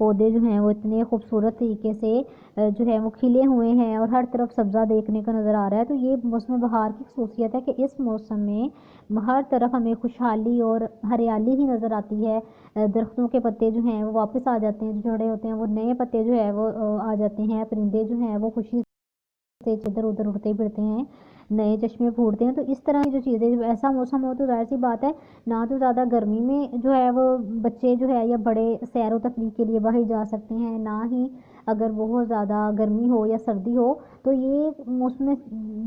پودے جو ہیں وہ اتنے خوبصورت طریقے سے جو ہے وہ کھلے ہوئے ہیں اور ہر طرف سبزہ دیکھنے کو نظر آ رہا ہے. تو یہ موسم بہار کی خصوصیت ہے کہ اس موسم میں ہر طرف ہمیں خوشحالی اور ہریالی ہی نظر آتی ہے. درختوں کے پتے جو ہیں وہ واپس آ جاتے ہیں، جو جھڑے ہوتے ہیں وہ نئے پتے جو ہے وہ آ جاتے ہیں. پرندے جو ہیں وہ خوشی سے ادھر ادھر اڑتے پھرتے ہیں، نئے چشمے پھوٹتے ہیں. تو اس طرح کی جو چیزیں، جب ایسا موسم ہو تو ظاہر سی بات ہے نہ تو زیادہ گرمی میں جو ہے وہ بچے جو ہے یا بڑے سیر و تفریح کے لیے باہر جا سکتے ہیں، نہ ہی اگر بہت زیادہ گرمی ہو یا سردی ہو. تو یہ موسم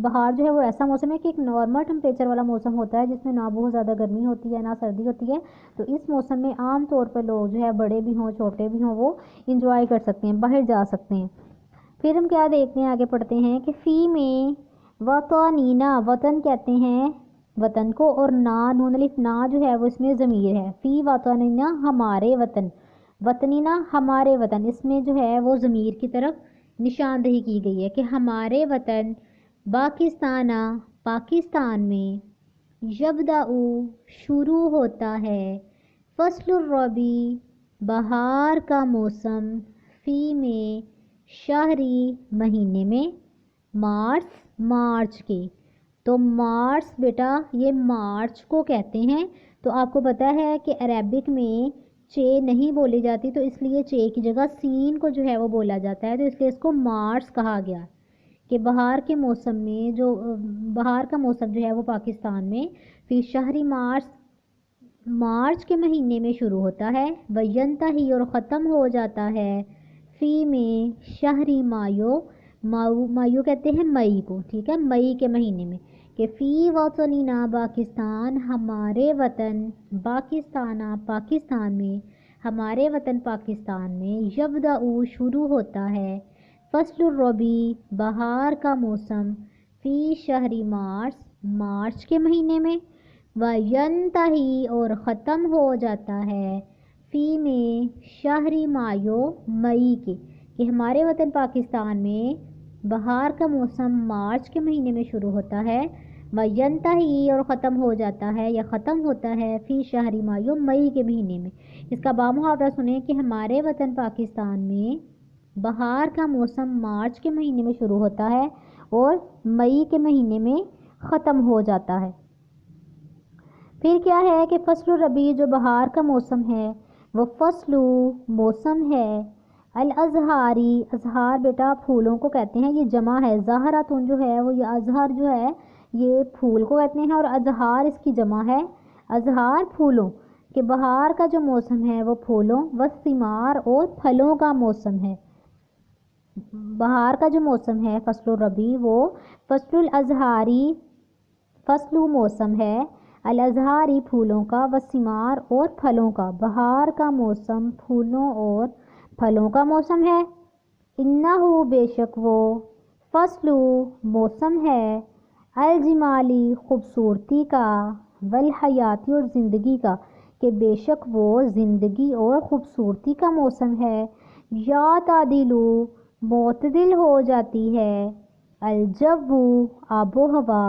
بہار جو ہے وہ ایسا موسم ہے کہ ایک نارمل ٹمپریچر والا موسم ہوتا ہے، جس میں نہ بہت زیادہ گرمی ہوتی ہے نہ سردی ہوتی ہے. تو اس موسم میں عام طور پر لوگ جو ہے بڑے بھی ہوں چھوٹے بھی ہوں وہ انجوائے کر سکتے ہیں، باہر جا سکتے ہیں. پھر ہم کیا دیکھتے ہیں، آگے پڑھتے ہیں کہ فی میں وطنینا، وطن کہتے ہیں وطن کو، اور نون الف نا جو ہے وہ اس میں ضمیر ہے. فی وطنینا ہمارے وطن، وطنینا ہمارے وطن، اس میں جو ہے وہ ضمیر کی طرف نشاندہی کی گئی ہے کہ ہمارے وطن پاکستانہ، پاکستان میں، یبدأ شروع ہوتا ہے، فصل الربیع بہار کا موسم، فی میں شہری مہینے میں، مارچ کے. تو مارچ بیٹا یہ مارچ کو کہتے ہیں. تو آپ کو پتہ ہے کہ عربک میں چے نہیں بولی جاتی، تو اس لیے چے کی جگہ سین کو جو ہے وہ بولا جاتا ہے، تو اس لیے اس کو مارچ کہا گیا کہ بہار کے موسم میں جو بہار کا موسم جو ہے وہ پاکستان میں فی شہری مارچ کے مہینے میں شروع ہوتا ہے، وینتہی اور ختم ہو جاتا ہے، فی میں شہری مایو کہتے ہیں مئی کو، ٹھیک ہے، مئی کے مہینے میں. کہ فی وطننا پاکستان ہمارے وطن، پاکستانہ پاکستان میں، ہمارے وطن پاکستان میں، یبدأ شروع ہوتا ہے، فصل الربیع بہار کا موسم، فی شہری مارچ کے مہینے میں، وینتہی اور ختم ہو جاتا ہے، فی میں شہری مئی کے، کہ ہمارے وطن پاکستان میں بہار کا موسم مارچ کے مہینے میں شروع ہوتا ہے، وینتہی اور ختم ہو جاتا ہے یا ختم ہوتا ہے، فی شہری مئی کے مہینے میں. اس کا بامحاورہ سنیں کہ ہمارے وطن پاکستان میں بہار کا موسم مارچ کے مہینے میں شروع ہوتا ہے اور مئی کے مہینے میں ختم ہو جاتا ہے. پھر کیا ہے کہ فصل الربیع جو بہار کا موسم ہے وہ فصل موسم ہے الازہاری، ازہار بیٹا پھولوں کو کہتے ہیں، یہ جمع ہے، زہراتن جو ہے وہ یہ ازہر جو ہے یہ پھول کو کہتے ہیں، اور ازہار اس کی جمع ہے، ازہار پھولوں. کہ بہار کا جو موسم ہے وہ پھولوں والثمار اور پھلوں کا موسم ہے. بہار کا جو موسم ہے فصل الربیع وہ فصل الازہاری فصل موسم ہے، الازہاری پھولوں کا، والثمار اور پھلوں کا. بہار کا موسم پھولوں اور پھلوں کا موسم ہے. انہو بے شک وہ، فصل موسم ہے، الجمالی خوبصورتی کا، والحیاتی اور زندگی کا، کہ بے شک وہ زندگی اور خوبصورتی کا موسم ہے. یا تعدیلو معتدل ہو جاتی ہے، الجو آب و ہوا،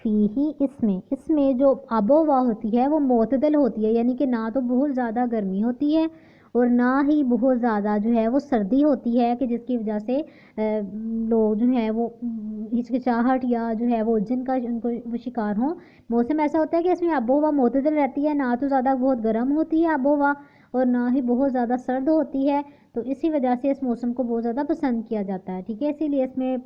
فیہی اس میں جو آب و ہوا ہوتی ہے وہ معتدل ہوتی ہے، یعنی کہ نہ تو بہت زیادہ گرمی ہوتی ہے اور نہ ہی بہت زیادہ جو ہے وہ سردی ہوتی ہے، کہ جس کی وجہ سے لوگ جو ہیں وہ ہچکچاہٹ یا جو ہے وہ الجھن کا ان کو وہ شکار ہوں. موسم ایسا ہوتا ہے کہ اس میں آب و ہوا معتدل رہتی ہے، نہ تو زیادہ بہت گرم ہوتی ہے آب و ہوا اور نہ ہی بہت زیادہ سرد ہوتی ہے. تو اسی وجہ سے اس موسم کو بہت زیادہ پسند کیا جاتا ہے، ٹھیک ہے. اسی لیے اس میں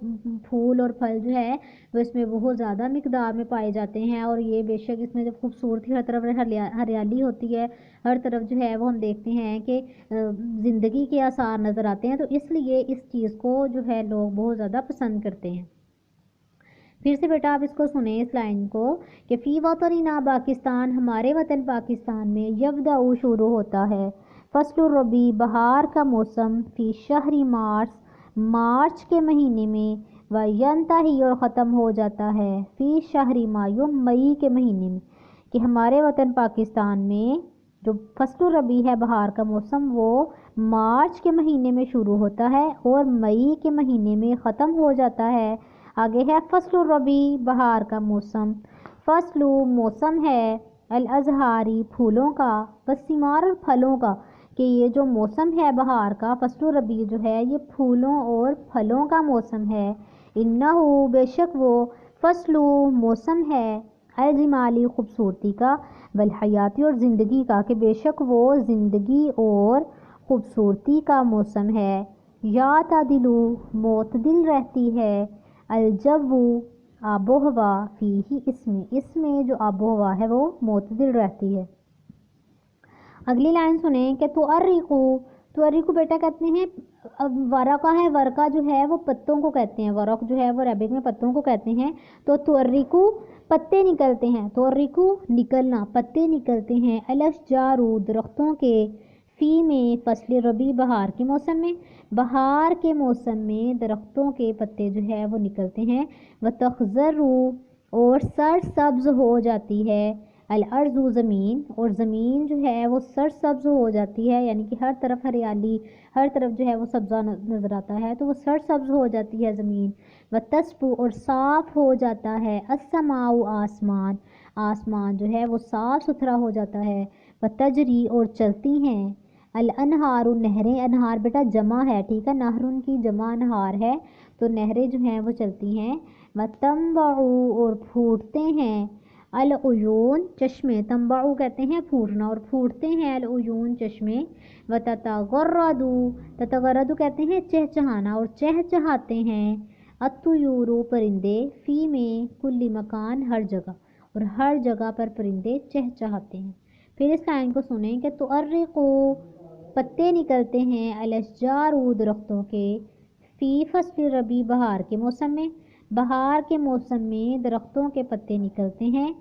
پھول اور پھل جو ہے وہ اس میں بہت زیادہ مقدار میں پائے جاتے ہیں، اور یہ بے شک اس میں جب خوبصورتی ہر طرف ہریالی ہوتی ہے، ہر طرف جو ہے وہ ہم دیکھتے ہیں کہ زندگی کے آثار نظر آتے ہیں، تو اس لیے اس چیز کو جو ہے لوگ بہت زیادہ پسند کرتے ہیں. پھر سے بیٹا آپ اس کو سنیں اس لائن کو کہ فی وطننا پاکستان ہمارے وطن پاکستان میں، یبدأ شروع ہوتا ہے، فصل الربیع بہار کا موسم، فی شہری مارچ کے مہینے میں، وینتہی اور ختم ہو جاتا ہے، فی شہری مئی کے مہینے میں. کہ ہمارے وطن پاکستان میں جو فصل الربیع ہے بہار کا موسم وہ مارچ کے مہینے میں شروع ہوتا ہے اور مئی کے مہینے میں ختم ہو جاتا ہے. آگے ہے فصل الربیع بہار کا موسم، فصل موسم ہے الازہاری پھولوں کا، والثمار اور پھلوں کا، کہ کہ یہ جو موسم ہے بہار کا، فصل ربیع جو ہے یہ پھولوں اور پھلوں کا موسم ہے۔ انہو بے شک وہ، فصل موسم ہے، الجمالی خوبصورتی کا، والحیاتی اور زندگی کا، کہ بے شک وہ زندگی اور خوبصورتی کا موسم ہے۔ یعتدل معتدل رہتی ہے، الجو آب و ہوا، فیہ اس میں جو آب و ہوا ہے وہ معتدل رہتی ہے۔ اگلی لائن سنیں کہ تؤرقو بیٹا کہتے ہیں ورقہ ہے، ورقہ جو ہے وہ پتوں کو کہتے ہیں، ورق جو ہے وہ عربک میں پتوں کو کہتے ہیں، تو تؤرقو پتے نکلتے ہیں، تؤرقو نکلنا، پتے نکلتے ہیں، الاشجار درختوں کے، فی میں فصل ربیع بہار کے موسم میں، بہار کے موسم میں درختوں کے پتے جو ہے وہ نکلتے ہیں، وتخضر اور سرسبز ہو جاتی ہے، الارض زمین، اور زمین جو ہے وہ سرسبز ہو جاتی ہے، یعنی کہ ہر طرف ہریالی، ہر طرف جو ہے وہ سبزہ نظر آتا ہے تو وہ سرسبز ہو جاتی ہے زمین، وتصفو اور صاف ہو جاتا ہے، السماء آسمان، آسمان جو ہے وہ صاف ستھرا ہو جاتا ہے، وتجری اور چلتی ہیں، الانہار نہریں، انہار بیٹا جمع ہے، ٹھیک ہے، نہرن کی جمع انہار ہے، تو نہریں جو ہیں وہ چلتی ہیں، وتنبع اور پھوٹتے ہیں، العیون چشمے، تنبع کہتے ہیں پھوٹنا، اور پھوٹتے ہیں العیون چشمے، وتتغرد تتغرد کہتے ہیں چہچہانا، اور چہچہاتے ہیں، الطیور پرندے، فی میں کل مکان ہر جگہ، اور ہر جگہ پر پرندے چہچہاتے ہیں۔ پھر اس لائن کو سنیں کہ تؤرقو پتے نکلتے ہیں، الاشجار درختوں کے، فی فصل ربیع بہار کے موسم میں، بہار کے موسم میں درختوں کے پتے نکلتے ہیں،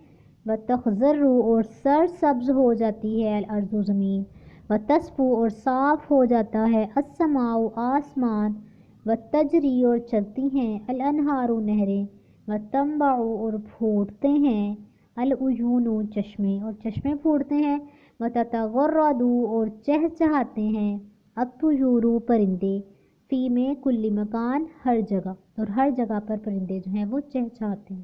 وتخضر اور سرسبز ہو جاتی ہے الارض زمین، وتصفو اور صاف ہو جاتا ہے، السماء آسمان، وتجری اور چلتی ہیں، الانہار نہریں، وتنبع اور پھوٹتے ہیں، العیون چشمے، اور چشمے پھوٹتے ہیں، وتتغرد اور چہچہاتے ہیں، الطیور پرندے، فی میں کل مکان ہر جگہ، اور ہر جگہ پر پرندے جو ہیں وہ چہچہاتے ہیں۔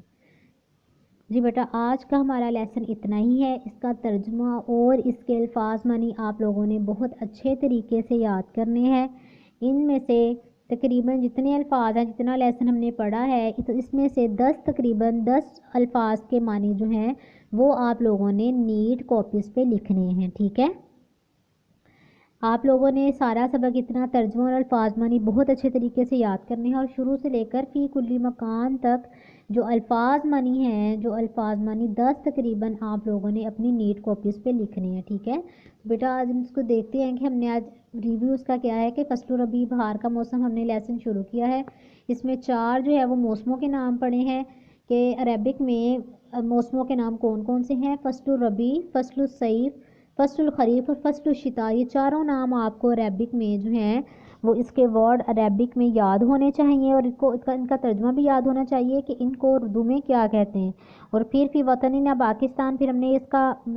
جی بیٹا آج کا ہمارا لیسن اتنا ہی ہے، اس کا ترجمہ اور اس کے الفاظ معنی آپ لوگوں نے بہت اچھے طریقے سے یاد کرنے ہیں۔ ان میں سے تقریباً جتنے الفاظ ہیں، جتنا لیسن ہم نے پڑھا ہے، اس میں سے تقریباً 10 الفاظ کے معنی جو ہیں وہ آپ لوگوں نے نیٹ کاپیز پہ لکھنے ہیں، ٹھیک ہے۔ آپ لوگوں نے سارا سبق اتنا ترجمہ اور الفاظ معنی بہت اچھے طریقے سے یاد کرنے ہیں، اور شروع سے لے کر فی کلی مکان تک جو الفاظ معنی ہیں، جو الفاظ معنی 10 تقریباً آپ لوگوں نے اپنی نیٹ کاپیز پہ لکھنے ہیں، ٹھیک ہے۔ بیٹا آج ہم اس کو دیکھتے ہیں کہ ہم نے آج ریویو اس کا کیا ہے کہ فصل ربیع بہار کا موسم ہم نے لیسن شروع کیا ہے۔ اس میں 4 جو ہے وہ موسموں کے نام پڑھے ہیں کہ عربک میں موسموں کے نام کون کون سے ہیں، فصل ربیع، فصل الصیف، فصل الخریف اور فصل الشتاء، یہ چاروں نام آپ کو عربک میں جو ہیں وہ اس کے ورڈ عربک میں یاد ہونے چاہیے، اور ان کا ترجمہ بھی یاد ہونا چاہیے کہ ان کو اردو میں کیا کہتے ہیں۔ اور پھر فی وطننا پاکستان، پھر ہم نے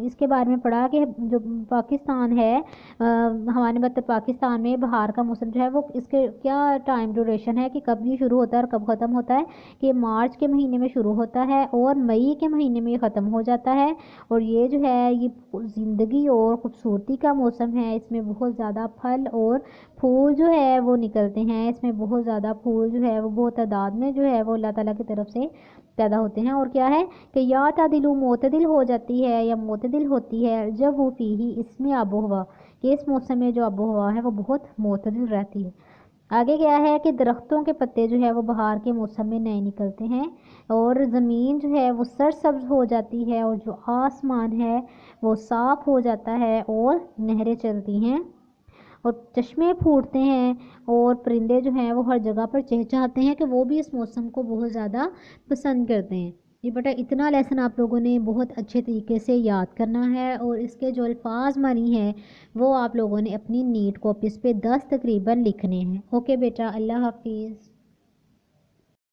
اس کے بارے میں پڑھا کہ جو پاکستان ہے، ہمارے مطلب پاکستان میں بہار کا موسم جو ہے وہ اس کے کیا ٹائم ڈیوریشن ہے، کہ کب یہ شروع ہوتا ہے اور کب ختم ہوتا ہے، کہ مارچ کے مہینے میں شروع ہوتا ہے اور مئی کے مہینے میں یہ ختم ہو جاتا ہے، اور یہ جو ہے یہ زندگی اور خوبصورتی کا موسم ہے، اس میں بہت زیادہ پھل اور پھول جو ہے وہ نکلتے ہیں، اس میں بہت زیادہ پھول جو ہے وہ بہت تعداد میں جو ہے وہ اللہ تعالیٰ کی طرف سے پیدا ہوتے ہیں، اور کیا ہے کہ یا تعدل معتدل ہو جاتی ہے یا معتدل ہوتی ہے، جب وہ فیہی اس میں آب و ہوا، کہ اس موسم میں جو آب و ہوا ہے وہ بہت معتدل رہتی ہے۔ آگے کیا ہے کہ درختوں کے پتے جو ہے وہ بہار کے موسم میں نئے نکلتے ہیں، اور زمین جو ہے وہ سرسبز ہو جاتی ہے، اور جو آسمان ہے وہ صاف ہو جاتا ہے، اور نہریں چلتی ہیں، اور چشمے پھوٹتے ہیں، اور پرندے جو ہیں وہ ہر جگہ پر چہچہاتے ہیں کہ وہ بھی اس موسم کو بہت زیادہ پسند کرتے ہیں۔ یہ بیٹا اتنا لیسن آپ لوگوں نے بہت اچھے طریقے سے یاد کرنا ہے، اور اس کے جو الفاظ معنی ہیں وہ آپ لوگوں نے اپنی نیٹ کاپیز پہ 10 تقریباً لکھنے ہیں۔ اوکے بیٹا، اللہ حافظ۔